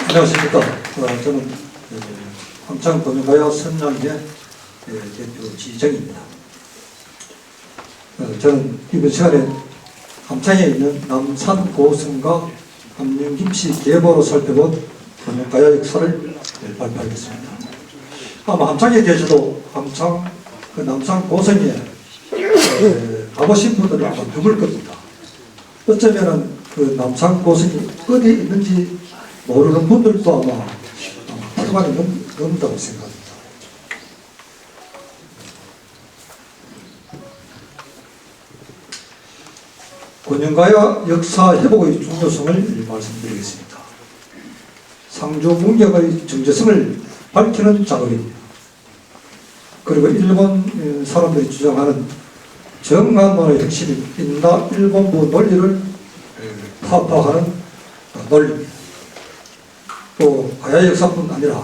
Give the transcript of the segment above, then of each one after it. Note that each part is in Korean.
안녕하십니까. 저는 함창권유가야 선양회 대표 지정입니다. 저는 이번 시간에 함창에 있는 남산 고성과 함영김씨 계보로 살펴본 권유가야 역사를 발표하겠습니다. 아마 함창에 계셔도 함창 그 남산 고성에 가보신 분들은 아마 드물 겁니다. 어쩌면은 그 남산 고성이 어디 있는지 모르는 분들도 아마 8만이 넘는다고 생각합니다. 권영가야 역사 회복의 중요성을 말씀드리겠습니다. 상주 문경의 정체성을 밝히는 작업입니다. 그리고 일본 사람들이 주장하는 정한문의 핵심인 인다 일본부 논리를 파파하는 논리입니다. 또 가야 역사뿐 아니라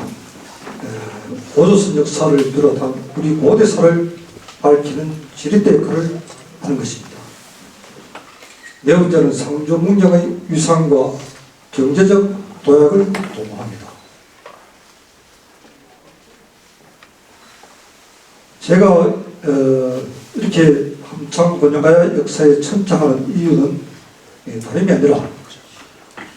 고조선 역사를 비롯한 우리 고대사를 밝히는 지렛대 역할을 하는 것입니다. 네 번째는 상주 문경의 위상과 경제적 도약을 도모합니다. 제가 이렇게 함창 권영가야 역사에 천착하는 이유는 다름이 아니라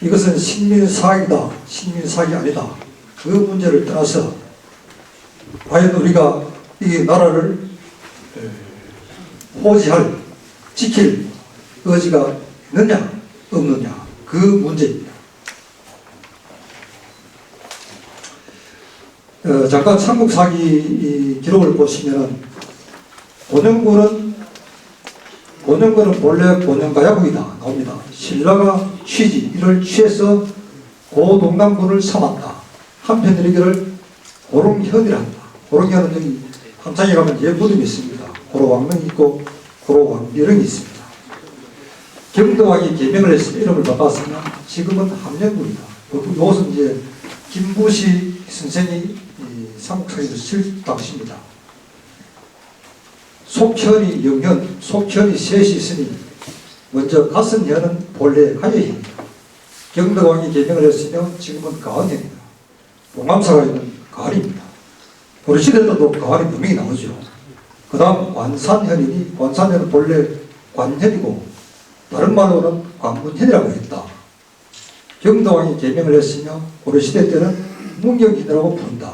이것은 식민사학이다, 식민사학이 아니다. 그 문제를 떠나서 과연 우리가 이 나라를 호지할, 지킬 의지가 있느냐, 없느냐, 그 문제입니다. 잠깐 삼국사기 기록을 보시면 권영군은 본래 권영가야국이다 나옵니다. 신라가 취지, 이를 취해서 고동남군을 삼았다. 한편 이르기를 고롱현이라 한다. 고롱현은 여기 함창에 가면 옛 무덤이 있습니다. 고로왕릉이 있고 고로왕비릉이 있습니다. 경덕왕이 개명을 했으면 이름을 바꿨으면 지금은 함령군이다. 이것은 이제 김부시 선생이 삼국사기를 실답십니다. 속현이 영현, 속현이 셋이 있으니 먼저 가선현은 본래 가여현입니다. 경덕왕이 개명을 했으면 지금은 가은현입니다. 봉암사가 있는 가을입니다. 고려시대에도 가을이 분명히 나오죠. 그 다음 관산현이니 관산현은 본래 관현이고 다른 말로는 관문현이라고 했다. 경덕왕이 개명을 했으며 고려시대 때는 문경현이라고 부른다.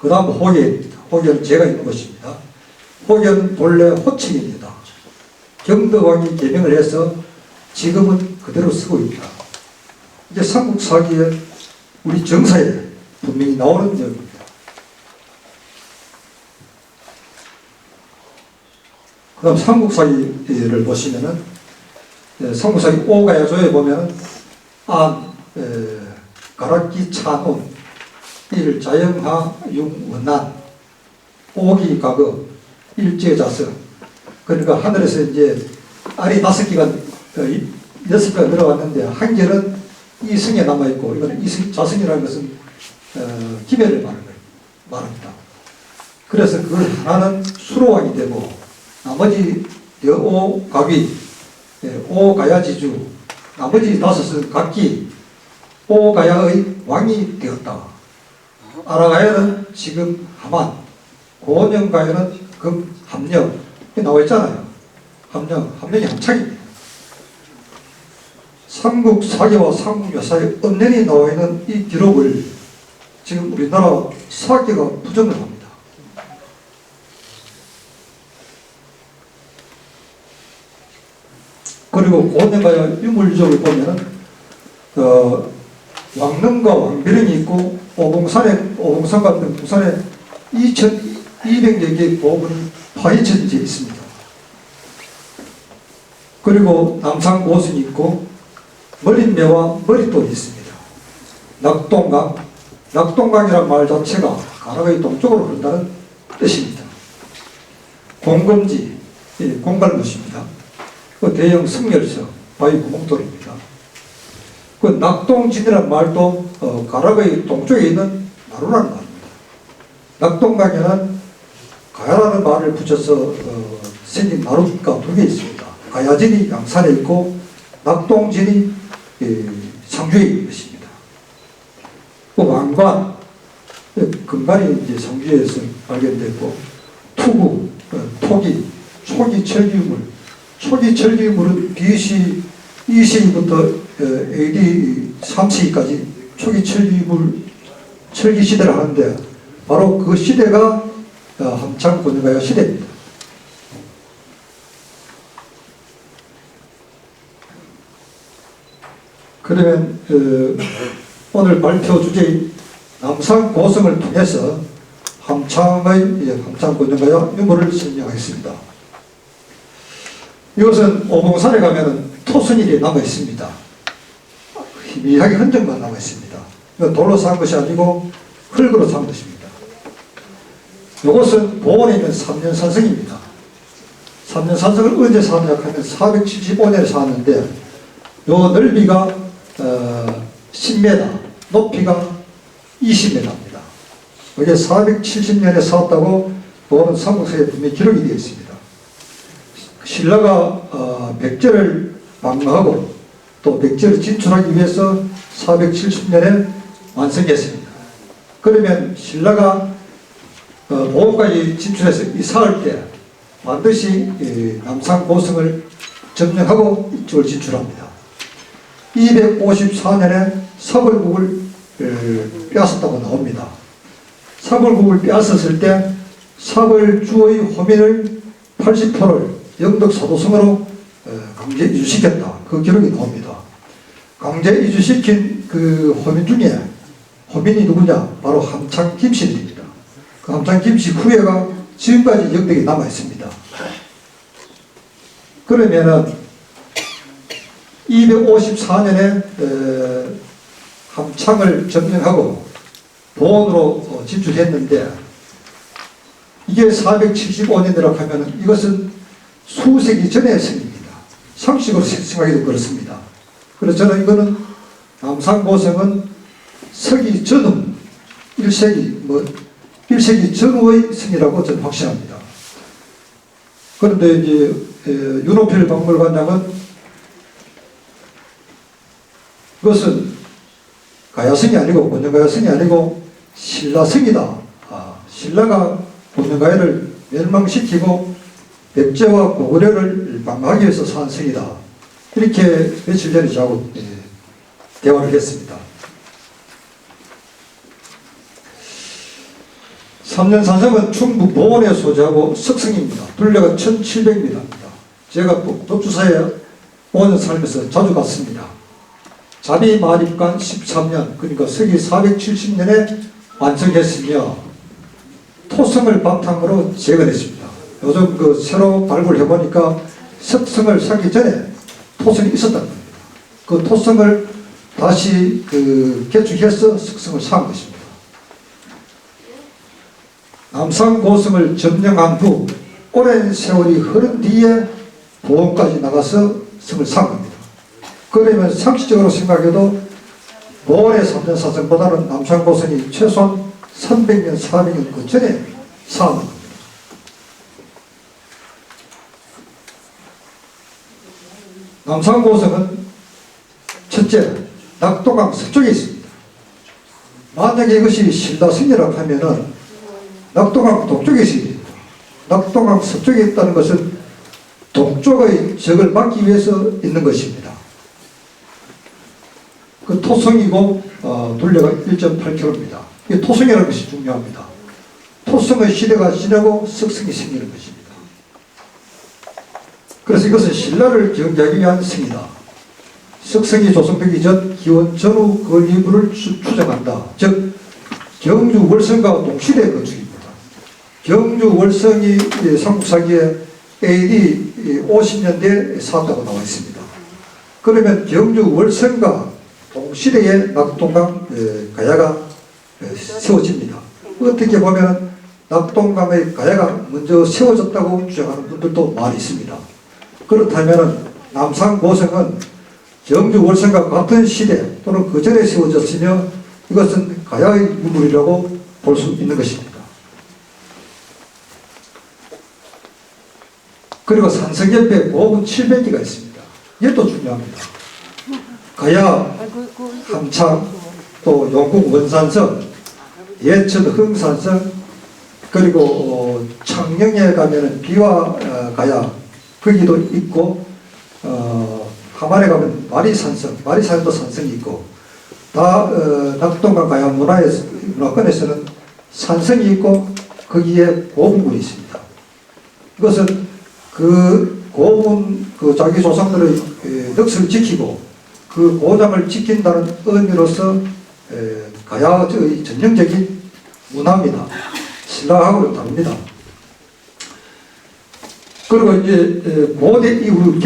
그 다음 호계입니다. 호계는 제가 있는 곳입니다. 호계는 본래 호칭입니다. 경덕왕이 개명을 해서 지금은 그대로 쓰고 있다. 이제 삼국사기에 우리 정사에 분명히 나오는 내용입니다. 그 다음 삼국사기를 보시면은 삼국사기 오가야조에 보면은 가락기 찬온 일자영하 융원난 오기가거 일제자서. 그러니까 하늘에서 이제 알이 5개가 6개가 들어왔는데 한 개는 이승에 남아있고, 이거는 자승이라는 것은 기별을 말합니다. 그래서 그 하나는 수로왕이 되고 나머지 오가위, 오가야지주, 나머지 5은 각기 오가야의 왕이 되었다. 아라가야는 지금 하만, 고원영가야는 함령, 나와 있잖아요. 함령이 함창입니다. 삼국사기와 삼국여사의 엄연히 나와 있는 이 기록을 지금 우리나라 사학계가 부정을 합니다. 그리고 고원영가야 유물적을 보면은 왕릉과 왕비릉이 있고 오봉산과 명봉산에 2200여 개의 보물이 파헤쳐져 있습니다. 그리고 남산 고승이 있고 머릿매와 머릿돌이 있습니다. 낙동강이란 말 자체가 가락의 동쪽으로 흐른다는 뜻입니다. 공검지, 공갈못입니다. 그 대형 승열서, 바위 구멍돌입니다. 그 낙동진이라는 말도 가락의 동쪽에 있는 나루라는 말입니다. 낙동강에는 가야라는 말을 붙여서 생긴 나루가 2개 있습니다. 가야진이 양산에 있고 낙동진이 상주에 있는 것입니다. 그 왕관, 금관이 이제 성주에서 발견됐고, 투구, 토기, 초기 철기물, 초기 철기물은 BC 2세기부터 AD 3세기까지 초기 철기물, 철기 시대를 하는데, 바로 그 시대가 함창 권영가요 시대입니다. 그러면 오늘 발표 주제인 남산 고성을 통해서 함창 권영가요 유물을 설명하겠습니다. 이것은 오봉산에 가면 토순일이 남아 있습니다. 희미하게 흔적만 남아 있습니다. 이건 돌로 산 것이 아니고 흙으로 산 것입니다. 이것은 보원에 있는 3년산성입니다. 3년산성을 언제 사느냐 하면 475년에 사는데 요 넓이가 10m, 높이가 20m입니다. 이게 470년에 사왔다고 보원 삼국서에 분명히 기록이 되어 있습니다. 신라가 백제를 방어하고 또 백제를 진출하기 위해서 470년에 완성했습니다. 그러면 신라가 보원까지 진출해서 이사할 때 반드시 남산 고성을 점령하고 이쪽을 진출합니다. 254년에 서벌국을 빼앗았다고 나옵니다. 서벌국을 빼앗았을 때 서벌주의 호민을 80%를 영덕 사도성으로 강제 이주시켰다. 그 기록이 나옵니다. 강제 이주시킨 그 호민 중에 호민이 누구냐? 바로 함창 김씨입니다. 그 함창 김씨 후예가 지금까지 영덕에 남아 있습니다. 그러면은 254년에 함창을 점령하고 보원으로 진출했는데 이게 475년이라고 하면 이것은 수세기 전의 성입니다. 상식으로 생각해도 그렇습니다. 그래서 저는 이거는 남산고성은 서기 전후 1세기 전후의 성이라고 저는 확신합니다. 그런데 이제 윤호필 박물관장은 그것은 가야성이 아니고 권영가야성이 아니고 신라성이다. 신라가 권영가야를 멸망시키고 백제와 고구려를 방어하기 위해서 산 성이다. 이렇게 며칠 전에 저하고 대화를 했습니다. 3년산성은 충북 보원에 소재하고 석성입니다. 둘레가 1700m입니다. 제가 독주사에 5년 살면서 자주 갔습니다. 자비 마립간 13년, 그러니까 서기 470년에 완성했으며 토성을 바탕으로 재건했습니다. 요즘 그 새로 발굴해 보니까 석성을 사기 전에 토성이 있었다는 겁니다. 그 토성을 다시 개축해서 석성을 산 것입니다. 남산고성을 점령한 후 오랜 세월이 흐른 뒤에 보원까지 나가서 성을 산 겁니다. 그러면 상식적으로 생각해도 보원의 3년사성보다는 남산고성이 최소한 300년, 400년 그 전에 쌓은 겁니다. 남산고성은 첫째, 낙동강 서쪽에 있습니다. 만약에 이것이 신라성이라고 하면은 낙동강 동쪽에 있습니다. 낙동강 서쪽에 있다는 것은 동쪽의 적을 막기 위해서 있는 것입니다. 그 토성이고 둘레가 1.8km입니다. 이 토성이라는 것이 중요합니다. 토성의 시대가 지나고 석성이 생기는 것입니다. 그래서 이것은 신라를 경계하기 위한 성이다. 석성이 조성되기 전 기원 전후 건립물을 추정한다. 즉 경주 월성과 동시대 건축입니다. 경주 월성이 삼국사기에 AD 50년대에 사왔다고 나와 있습니다. 그러면 경주 월성과 동시대에 낙동강 가야가 세워집니다. 어떻게 보면 낙동강의 가야가 먼저 세워졌다고 주장하는 분들도 많이 있습니다. 그렇다면 남산고성은 경주 월성과 같은 시대 또는 그 전에 세워졌으며 이것은 가야의 유물이라고 볼 수 있는 것입니다. 그리고 산성 옆에 보분 700개가 있습니다. 이것도 중요합니다. 가야, 함창, 또 용궁 원산성, 예천 흥산성, 그리고 창녕에 가면은 비와 가야 거기도 있고, 하만에 가면 마리산도 산성이 있고, 다 낙동강 가야 문화권에서는 산성이 있고 거기에 고분군이 있습니다. 이것은 그 고분 자기 조상들의 넋을 지키고 그 고장을 지킨다는 의미로서 가야의 전형적인 문화입니다. 신라하고는 다릅니다. 그리고 이제 고대 이후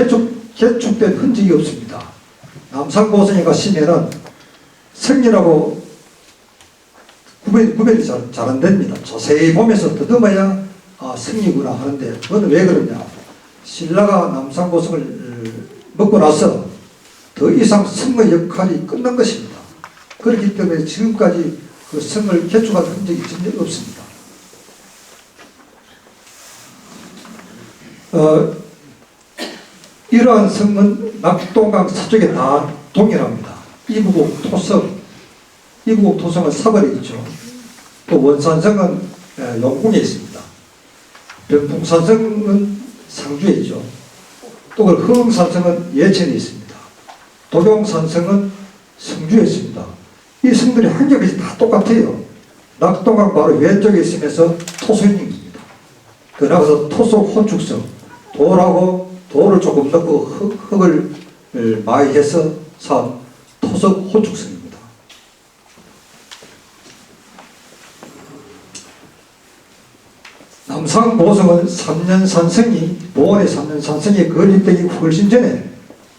개축된 흔적이 없습니다. 남산고성에 가시면은 성이라고 구별이 잘 안 됩니다. 자세히 보면서 더듬어야 성이구나 하는데, 그건 왜 그러냐. 신라가 남산고성을 먹고 나서 더 이상 성의 역할이 끝난 것입니다. 그렇기 때문에 지금까지 그 성을 개축한 흔적이 전혀 없습니다. 이러한 성은 낙동강 서쪽에 다 동일합니다. 이부곡 토성은 사벌에 있죠. 또 원산성은 용궁에 있습니다. 병풍산성은 상주에 있죠. 또 흥산성은 예천에 있습니다. 도경산성은 성주에 있습니다. 이 성들이 한결같이 다 똑같아요. 낙동강 바로 왼쪽에 있으면서 토성입니다. 그 나가서 토속 혼축성, 돌을 조금 넣고 흙을 많이 해서 산 토속 혼축성입니다. 남산고성은 3년산성이 보원의 3년산성이 건립되기 훨씬 전에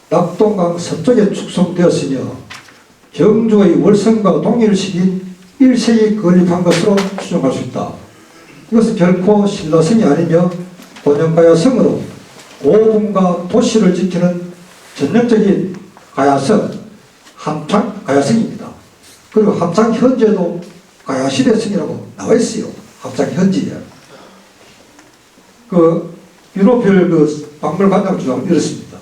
낙동강 서쪽에 축성되었으며 경주의 월성과 동일시기인 1세기 건립한 것으로 추정할 수 있다. 이것은 결코 신라성이 아니며 고령가야성으로 고분과 도시를 지키는 전형적인 가야성, 함창가야성입니다. 그리고 함창현지에도 가야시대성이라고 나와 있어요. 함창현지에. 유로별 박물관장 주장은 이렇습니다.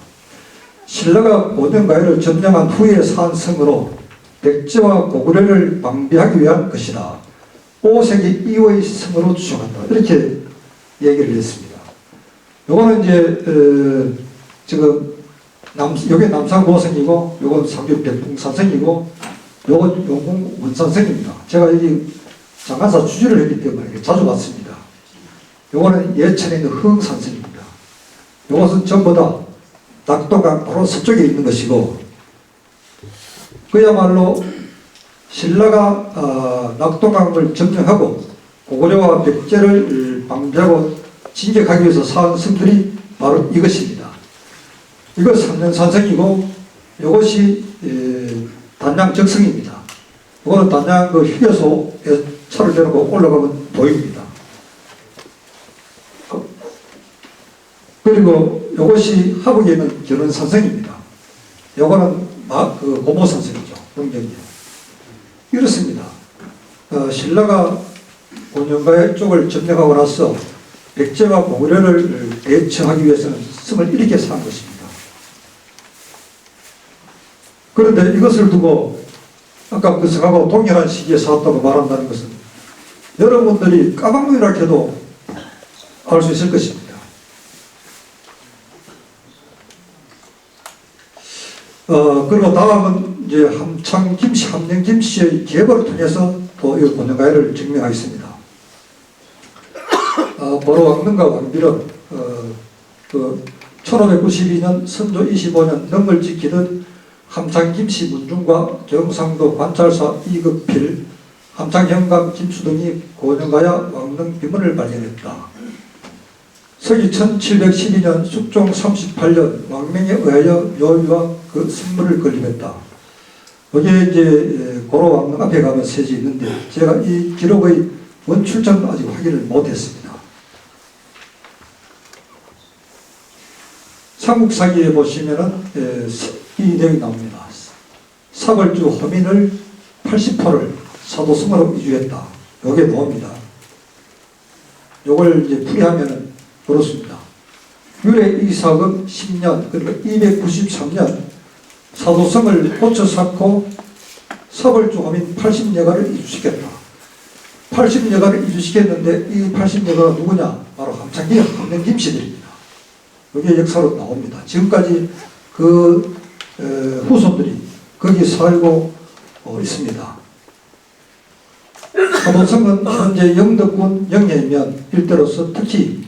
신라가 고령가야를 점령한 후에 산 성으로 백제와 고구려를 방비하기 위한 것이다. 5세기 이후의 성으로 추정한다. 이렇게 얘기를 했습니다. 요거는 이제 지금 요게 남산고성이고 요건 상주 백풍산성이고 요건 용궁 원산성입니다. 제가 여기 장관사 주지를 했기 때문에 자주 봤습니다. 요거는 예천에 있는 흥산성입니다. 요것은 전부 다 낙동강 바로 서쪽에 있는 것이고, 그야말로 신라가 낙동강을 점령하고 고구려와 백제를 방비하고 진격하기 위해서 쌓은 성들이 바로 이것입니다. 이것 3년산성이고 이것이 단양적성입니다. 이거는 단양 휴게소에 차를 대놓고 올라가면 보입니다. 그리고 이것이 하북에 있는 결혼산성입니다. 이거는 고모산성이죠. 영경이. 이렇습니다. 신라가 고령가야 쪽을 점령하고 나서 백제와 고구려를 대처하기 위해서는 성을 이렇게 쌓은 것입니다. 그런데 이것을 두고 아까 그 성하고 동일한 시기에 쌓았다고 말한다는 것은 여러분들이 까막눈이라 해도 알 수 있을 것입니다. 그리고 다음은 이제 함량김씨의 계보를 통해서 또 이 고령가야를 증명하겠습니다. 보로 왕릉과 왕비는 1592년 선조 25년 능을 지키던 함창김씨 문중과 경상도 관찰사 이급필, 함창현감 김수 등이 고령가야 왕릉 비문을 발견했다. 서기 1712년 숙종 38년 왕명에 의하여 묘위와 그 선물을 건립했다. 여기에 이제 고로 왕릉 앞에 가면 세지 있는데 제가 이 기록의 원출처는 아직 확인을 못했습니다. 삼국사기에 보시면은 이 내용이 나옵니다. 사벌주 허민을 80%를 사도성으로 이주했다. 요게 나옵니다. 요걸 이제 풀이하면은 그렇습니다. 유래 이삭은 10년, 그러니까 293년 사도성을 고쳐 쌓고 서벌주호민 80여가를 이주시켰다. 80여가를 이주시켰는데 이 80여가가 누구냐? 바로 함창기역 함령 김씨들입니다. 이게 역사로 나옵니다. 지금까지 그 후손들이 거기 살고 있습니다. 노성은 현재 영덕군 영예면 일대로서 특히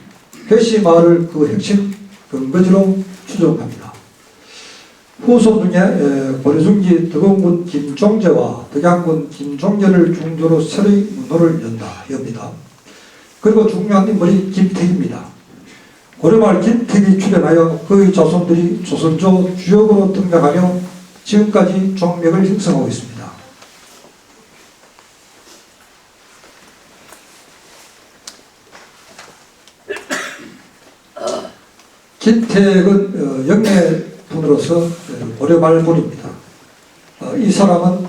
회시마을을 그 핵심 근거지로 추정합니다. 후손 중에 고려중기 덕원군 김종재와 덕양군 김종재를 중조로 새로이 문호를 엽니다. 그리고 중요한 인물이 김택입니다. 고려말 김택이 출현하여 그의 자손들이 조선조 주역으로 등장하며 지금까지 종맥을 형성하고 있습니다. 김택은 영예분으로서 고려말분입니다. 이 사람은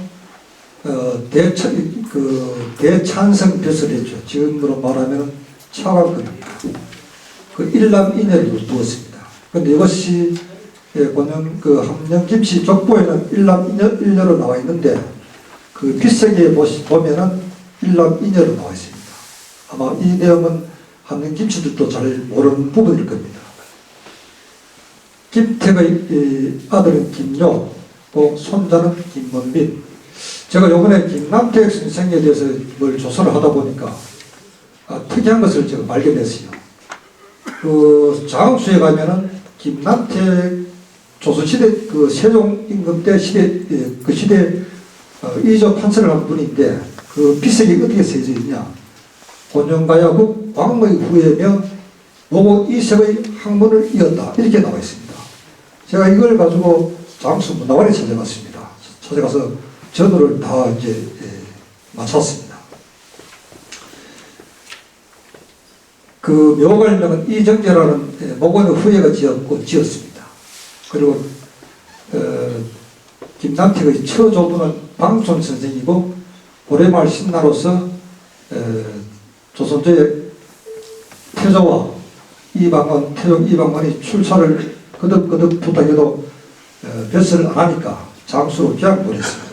대찬성 벼슬을 했죠. 지금으로 말하면 차관급입니다. 그 일남인여를 두었습니다. 그런데 이것이 보면 그 함령 김씨 족보에는 일남인여로 나와 있는데 그 필석에 보면은 일남인여로 나와 있습니다. 아마 이 내용은 함령 김씨들도 잘 모르는 부분일 겁니다. 김택의 아들은 김요, 손자는 김문빈. 제가 요번에 김남택 선생에 대해서 뭘 조사를 하다 보니까 특이한 것을 제가 발견했어요. 그 장수에 가면은 김남택 조선시대 그 세종임금 때 그 시대 이조 판서를 한 분인데 그 비석이 어떻게 쓰여져 있냐. 곤영가야국 광의 후예며 모고 이색의 학문을 이었다. 이렇게 나와 있습니다. 제가 이걸 가지고 장수 문화관에 찾아갔습니다. 찾아가서 전후를 다 이제 맞췄습니다. 그 묘관명은 이정재라는 목원의 후예가 지었습니다. 그리고 김남택의 처조부는 방촌 선생이고 고려말 신나로서 조선조의 태조와 태종 이방원이 출사를 거듭 부탁해도 벼슬을 안 하니까 장수로 그냥 보냈습니다.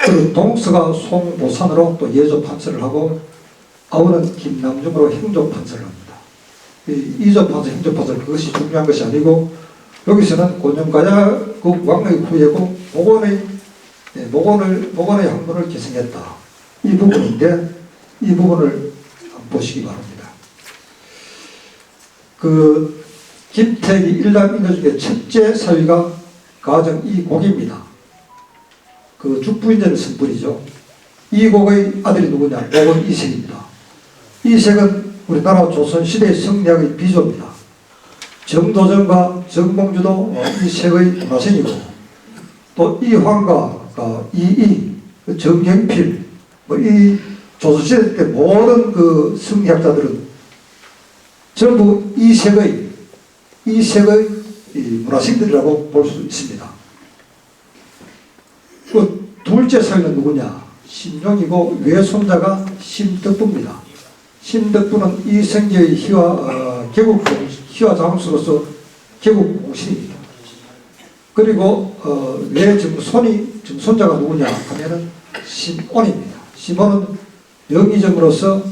그리고 동서가 송보산으로 또 예조판서를 하고 아우는 김남중으로 행조판서를 합니다. 이조판서, 행조판서 그것이 중요한 것이 아니고 여기서는 곤영가야국 왕의 후예고 목원의 학문을 계승했다. 이 부분인데 이 부분을 보시기 바랍니다. 그 김택이 일남인여 중에 첫째 사위가 가정 이곡입니다. 그 죽부인전을 쓴 분이죠. 이곡의 아들이 누구냐? 목원 이색입니다. 이색은 우리나라 조선시대 성리학의 비조입니다. 정도전과 정봉주도 이색의 문화생이고 또 이황과 이이, 정경필 이 조선시대 때 모든 그 성리학자들은 전부 이색의 문화생들이라고 볼 수 있습니다. 그 둘째 사위는 누구냐? 심용이고 외손자가 심덕부입니다. 심덕부는 이성계의 희화 장수로서 개국공신입니다. 그리고 외증손자가 누구냐 하면은 심온입니다. 심온은 영의정으로서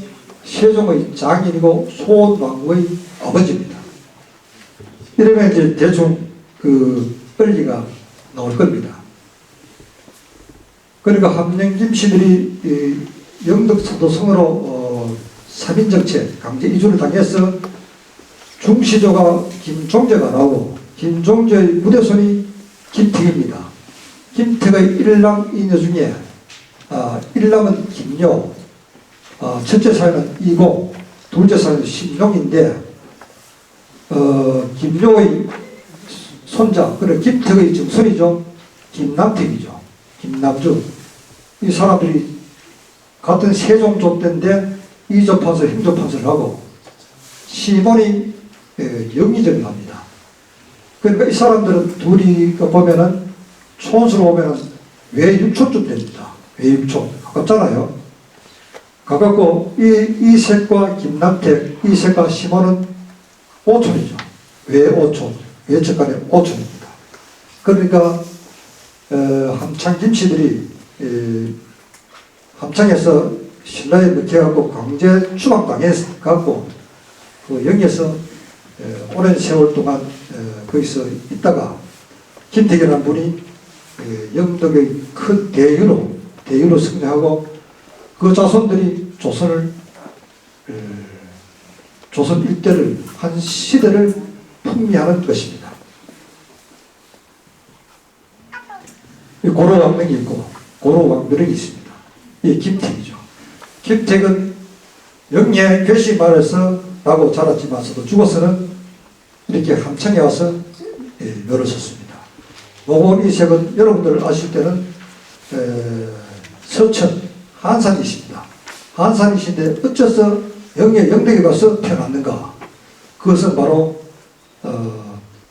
세종의 장인이고 소원왕후의 아버지입니다. 이러면 이제 대충 그 권리가 나올 겁니다. 그러니까 함령김씨들이 영덕사도성으로 3인 정책, 강제 이주를 당해서 중시조가 김종재가 나오고 김종재의 무대손이 김택입니다. 김택의 일남 이녀 중에 일남은 김요, 첫째 사위는 이고, 둘째 사위는 심용인데 김요의 손자, 그래 김택의 증손이죠. 김남택이죠. 김남주. 이 사람들이 같은 세종조 때인데 이조판서, 행조판서를 하고 시몬이 영의정을 합니다. 그러니까 이 사람들은 둘이 보면은 촌수로 보면은 외육촌쯤 됩니다. 외육촌. 가깝잖아요. 가깝고 이색과 김남택, 이색과 시몬은 오촌이죠. 외오촌, 외척간의 오촌입니다. 그러니까 함창 김씨들이 함창에서 신라에 먹혀갖고 강제 추방당해갖고 그 여기에서 오랜 세월 동안 거기서 있다가 김택이라는 분이 영덕의 큰 대유로 승리하고 그 자손들이 조선 일대를 한 시대를 풍미하는 것입니다. 고로왕릉이 있고 고로왕릉이 있습니다. 이 김택이죠. 김택은 영예 괴시마을에서 나고 자랐지만서도 죽어서는 이렇게 함창에 와서 묘를 섰습니다. 모곤 이 색은 여러분들 아실 때는 서천 한산이십니다. 한산이신데 어째서 영예 영덕에 가서 태어났는가? 그것은 바로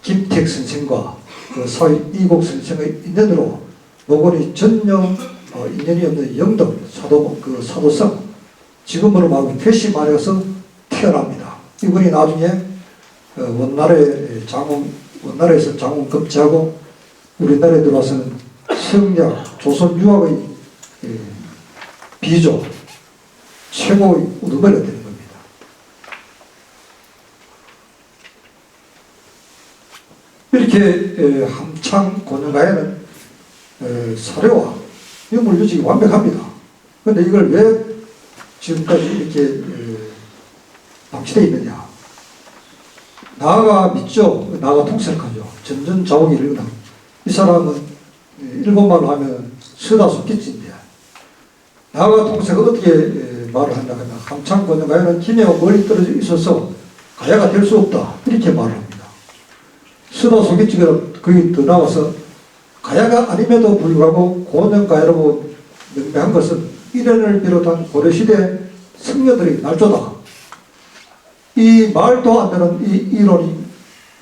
김택 선생과 그 사위 이곡 선생의 인연으로 모곤이 전혀 인연이 없는 영덕 사도성 지금으로 말하면 괴시마을에 가서 태어납니다. 이분이 나중에 원나라에서 장원 급제하고 우리나라에 들어와서는 성략 조선 유학의 비조 최고의 우두머리가 되는 겁니다. 이렇게 함창 고려가에는 사료와 유물 유직이 완벽합니다. 그런데 이걸 왜 지금까지 이렇게 방치되어 있느냐? 나아가 믿죠. 나아가 통sel하죠. 전전자옥이 이르거나 이 사람은 일본말로 하면 서다속기지인데 나아가 통sel가 어떻게 말을 한다 하면 함창 고려가에는 김해가 멀리 떨어져 있어서 가야가 될 수 없다 이렇게 말을 합니다. 서다속기지가 거기 더 나와서 가야가 아님에도 불구하고 고능가야라고 명명한 것은 이련을 비롯한 고려시대 성녀들의 날조다. 이 말도 안 되는 이 이론이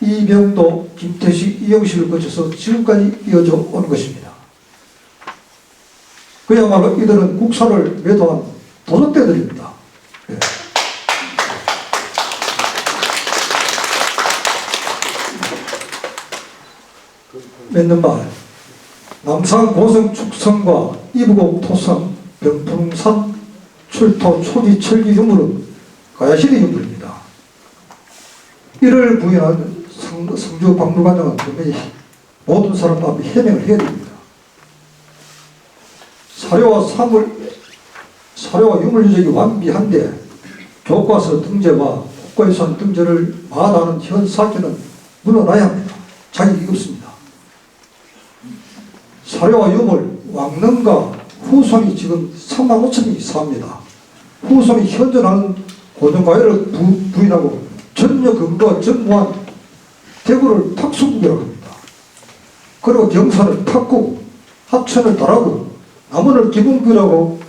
이병도, 김태식, 이영식을 거쳐서 지금까지 이어져 오는 것입니다. 그야말로 이들은 국사를 매도한 도적대들입니다. 네. 맺는 말 남산 고성 축성과 이부곡 토성 병풍산 출토 초지 철기 유물은 가야시대 유물입니다. 이를 부인한 성주 박물관장은 분명히 모든 사람 앞에 해명을 해야 됩니다. 사료와 유물 유적이 완비한데 교과서 등재와 국가유산 등재를 마다하는 현 사기는 물러나야 합니다. 자격이 없습니다. 사료와 유물, 왕릉과 후손이 지금 3만 5천이 삽니다. 후손이 현존하는 고정가요를 부인하고 전혀 근거와 전무한 대구를 탁수국이라고 합니다. 그리고 경산을 탁국, 합천을 달하고 남원을 기bun국이라고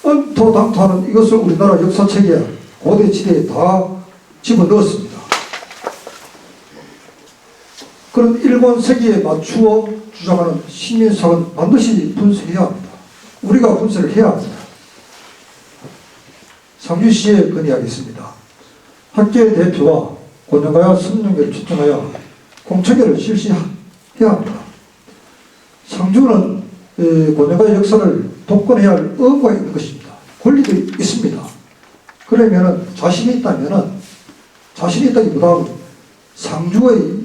언토당토하는 이것을 우리나라 역사책에 고대 지대에 다 집어넣었습니다. 그런 일본 세계에 맞추어 주장하는 신민사는 반드시 분석해야 합니다. 우리가 분석을 해야 합니다. 상주시에 건의하겠습니다. 학계 대표와 고령가야 선정계를 초청하여 공청회를 실시해야 합니다. 상주는 고령가의 역사를 독권해야 할 의무가 있는 것입니다. 권리도 있습니다. 그러면 자신이 있다기보다는 상주의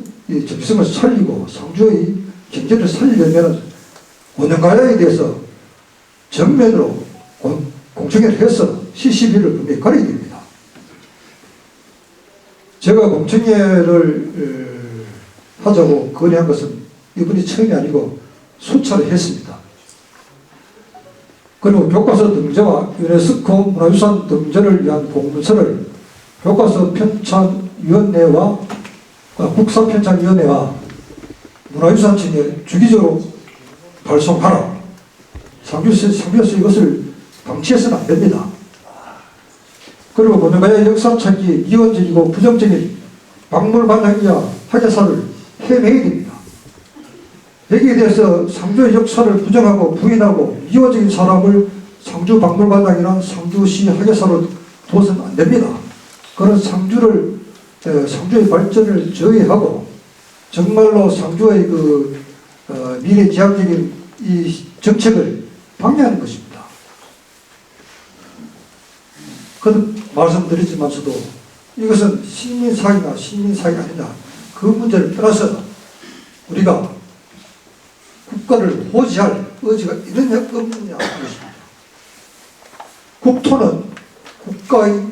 정성을 살리고 상주의 경제를 살리려면 고령가야에 대해서 정면으로 공청회를 해서 시시비를 분명히 가려야 됩니다. 제가 공청회를 하자고 건의한 것은 이번이 처음이 아니고 수차례 했습니다. 그리고 교과서 등재와 유네스코 문화유산 등재를 위한 공문서를 교과서 편찬위원회와 국사편찬위원회와 문화유산청에 주기적으로 발송하라. 상주에서 이것을 방치해서는 안 됩니다. 그리고 고령가야의 역사책이 이원적이고 부정적인 박물관장이야 학예사를 해내야 됩니다. 여기에 대해서 상주의 역사를 부정하고 부인하고 이원적인 사람을 상주 박물관장이나 상주시 학예사로 둬서는 안 됩니다. 그런 상주의 발전을 저해하고 정말로 상주의 미래지향적인 이 정책을 방해하는 것입니다. 거듭 말씀드리지만서도 이것은 식민사회가 식민사회가 아니냐, 그 문제를 떠나서 우리가 국가를 호지할 의지가 있느냐 없느냐 하는 것입니다. 국토는 국가의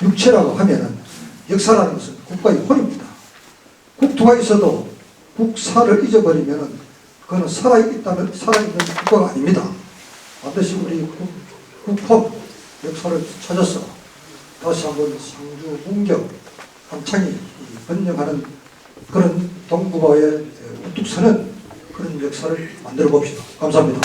육체라고 하면은 역사라는 것은 국가의 혼입니다. 국토가 있어도 국사를 잊어버리면은 그거는 살아있는 국가가 아닙니다. 반드시 우리 국헌 역사를 찾아서 다시 한번 상주 문경 한창이 번영하는 그런 동북아의 우뚝 서는 그런 역사를 만들어 봅시다. 감사합니다.